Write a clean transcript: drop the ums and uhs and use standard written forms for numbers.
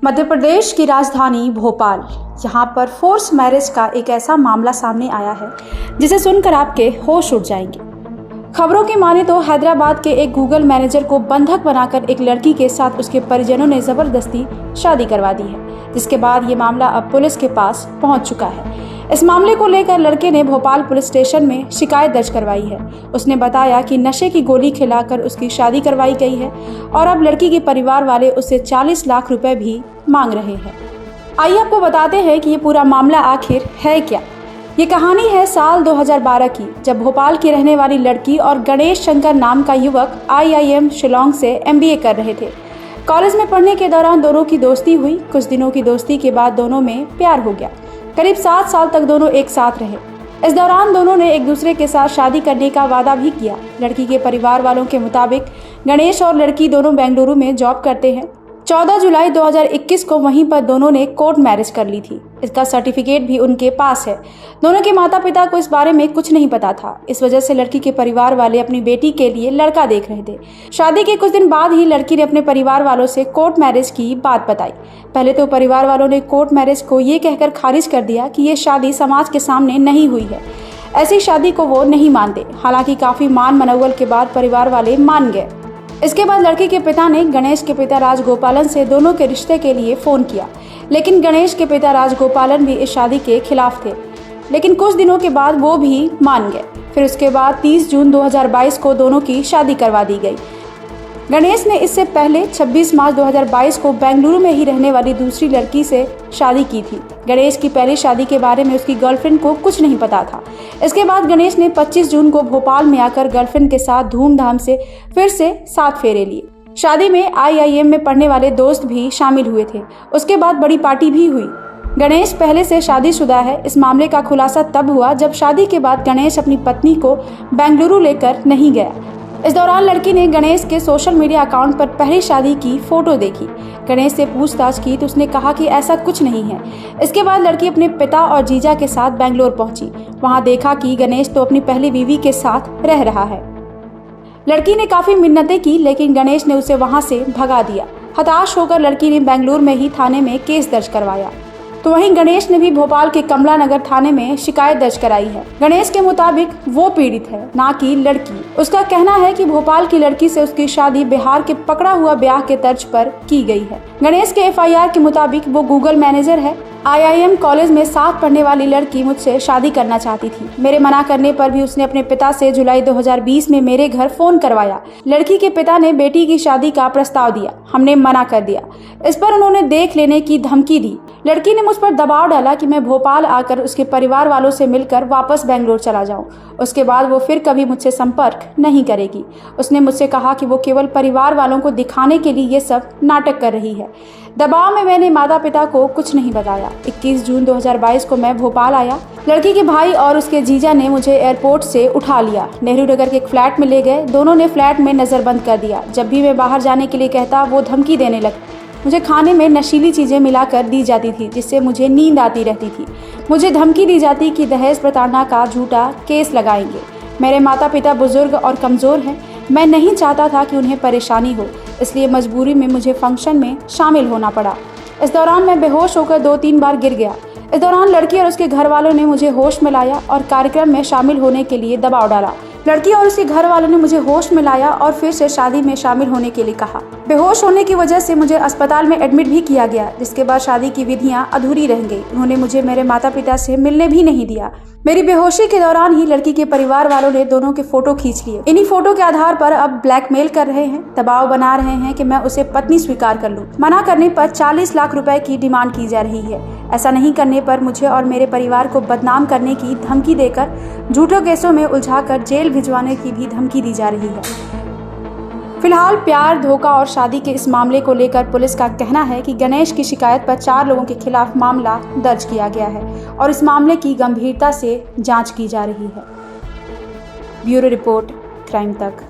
मध्य प्रदेश की राजधानी भोपाल, यहाँ पर फोर्स मैरिज का एक ऐसा मामला सामने आया है जिसे सुनकर आपके होश उड़ जाएंगे। खबरों की माने तो हैदराबाद के एक गूगल मैनेजर को बंधक बनाकर एक लड़की के साथ उसके परिजनों ने जबरदस्ती शादी करवा दी है, जिसके बाद ये मामला अब पुलिस के पास पहुंच चुका है। इस मामले को लेकर लड़के ने भोपाल पुलिस स्टेशन में शिकायत दर्ज करवाई है। उसने बताया कि नशे की गोली खिलाकर उसकी शादी करवाई गई है और अब लड़की के परिवार वाले उससे 40 लाख रुपए भी मांग रहे हैं। आइए आपको बताते हैं कि ये पूरा मामला आखिर है क्या। ये कहानी है साल 2012 की, जब भोपाल की रहने वाली लड़की और गणेश शंकर नाम का युवक IIM शिलोंग से MBA कर रहे थे। कॉलेज में पढ़ने के दौरान दोनों की दोस्ती हुई। कुछ दिनों की दोस्ती के बाद दोनों में प्यार हो गया। करीब 7 साल तक दोनों एक साथ रहे। इस दौरान दोनों ने एक दूसरे के साथ शादी करने का वादा भी किया। लड़की के परिवार वालों के मुताबिक गणेश और लड़की दोनों बेंगलुरु में जॉब करते हैं। 14 जुलाई 2021 को वहीं पर दोनों ने कोर्ट मैरिज कर ली थी। इसका सर्टिफिकेट भी उनके पास है। दोनों के माता पिता को इस बारे में कुछ नहीं पता था। इस वजह से लड़की के परिवार वाले अपनी बेटी के लिए लड़का देख रहे थे। शादी के कुछ दिन बाद ही लड़की ने अपने परिवार वालों से कोर्ट मैरिज की बात बताई। पहले तो परिवार वालों ने कोर्ट मैरिज को ये कहकर खारिज कर दिया कि ये शादी समाज के सामने नहीं हुई है। ऐसी शादी को वो नहीं मानते। हालांकि काफी मान मनौवल के बाद परिवार वाले मान गए। इसके बाद लड़की के पिता ने गणेश के पिता राजगोपालन से दोनों के रिश्ते के लिए फोन किया, लेकिन गणेश के पिता राजगोपालन भी इस शादी के खिलाफ थे। लेकिन कुछ दिनों के बाद वो भी मान गए। फिर उसके बाद 30 जून 2022 को दोनों की शादी करवा दी गई। गणेश ने इससे पहले 26 मार्च 2022 को बेंगलुरु में ही रहने वाली दूसरी लड़की से शादी की थी। गणेश की पहली शादी के बारे में उसकी गर्लफ्रेंड को कुछ नहीं पता था। इसके बाद गणेश ने 25 जून को भोपाल में आकर गर्लफ्रेंड के साथ धूमधाम से फिर से 7 फेरे लिए। शादी में IIM में पढ़ने वाले दोस्त भी शामिल हुए थे। उसके बाद बड़ी पार्टी भी हुई। गणेश पहले से शादीशुदा है। इस मामले का खुलासा तब हुआ जब शादी के बाद गणेश अपनी पत्नी को बेंगलुरु लेकर नहीं गया। इस दौरान लड़की ने गणेश के सोशल मीडिया अकाउंट पर पहली शादी की फोटो देखी। गणेश से पूछताछ की तो उसने कहा कि ऐसा कुछ नहीं है। इसके बाद लड़की अपने पिता और जीजा के साथ बेंगलोर पहुंची। वहां देखा कि गणेश तो अपनी पहली बीवी के साथ रह रहा है। लड़की ने काफी मिन्नतें की, लेकिन गणेश ने उसे वहां से भगा दिया। हताश होकर लड़की ने बेंगलुरु में ही थाने में केस दर्ज करवाया। तो वहीं गणेश ने भी भोपाल के कमला नगर थाने में शिकायत दर्ज कराई है। गणेश के मुताबिक वो पीड़ित है, ना कि लड़की। उसका कहना है कि भोपाल की लड़की से उसकी शादी बिहार के पकड़ा हुआ ब्याह के तर्ज पर की गई है। गणेश के FIR के मुताबिक वो गूगल मैनेजर है। IIM कॉलेज में साथ पढ़ने वाली लड़की मुझसे शादी करना चाहती थी। मेरे मना करने पर भी उसने अपने पिता से जुलाई 2020 में मेरे घर फोन करवाया। लड़की के पिता ने बेटी की शादी का प्रस्ताव दिया। हमने मना कर दिया। इस पर उन्होंने देख लेने की धमकी दी। लड़की ने मुझ पर दबाव डाला कि मैं भोपाल आकर उसके परिवार वालों से मिलकर वापस बेंगलोर चला जाऊं। उसके बाद वो फिर कभी मुझसे संपर्क नहीं करेगी। उसने मुझसे कहा कि वो केवल परिवार वालों को दिखाने के लिए ये सब नाटक कर रही है। दबाव में मैंने माता पिता को कुछ नहीं बताया। 21 जून 2022 को मैं भोपाल आया। लड़की के भाई और उसके जीजा ने मुझे एयरपोर्ट से उठा लिया। नेहरू नगर के एक फ्लैट में ले गए। दोनों ने फ्लैट में नजरबंद कर दिया। जब भी मैं बाहर जाने के लिए कहता, वो धमकी देने लगा। मुझे खाने में नशीली चीजें मिलाकर दी जाती थी, जिससे मुझे नींद आती रहती थी। मुझे धमकी दी जाती कि दहेज प्रताड़ना का झूठा केस लगाएंगे। मेरे माता पिता बुजुर्ग और कमजोर हैं। मैं नहीं चाहता था कि उन्हें परेशानी हो, इसलिए मजबूरी में मुझे फंक्शन में शामिल होना पड़ा। इस दौरान मैं बेहोश होकर 2-3 बार गिर गया। इस दौरान लड़की और उसके घर वालों ने मुझे होश में लाया और कार्यक्रम में शामिल होने के लिए दबाव डाला। लड़की और उसके घर वालों ने मुझे होश में लाया और फिर से शादी में शामिल होने के लिए कहा। बेहोश होने की वजह से मुझे अस्पताल में एडमिट भी किया गया, जिसके बाद शादी की विधियां अधूरी रह गई। उन्होंने मुझे मेरे माता पिता से मिलने भी नहीं दिया। मेरी बेहोशी के दौरान ही लड़की के परिवार वालों ने दोनों के फोटो खींच लिए। इन्हीं फोटो के आधार पर अब ब्लैकमेल कर रहे हैं, दबाव बना रहे हैं कि मैं उसे पत्नी स्वीकार कर लूं। मना करने पर 40 लाख रुपए की डिमांड की जा रही है। ऐसा नहीं करने पर मुझे और मेरे परिवार को बदनाम करने की धमकी देकर झूठे केसों में उलझाकर जेल भिजवाने की भी धमकी दी जा रही है। फिलहाल प्यार, धोखा और शादी के इस मामले को लेकर पुलिस का कहना है कि गणेश की शिकायत पर 4 लोगों के खिलाफ मामला दर्ज किया गया है और इस मामले की गंभीरता से जांच की जा रही है। ब्यूरो रिपोर्ट, क्राइम तक।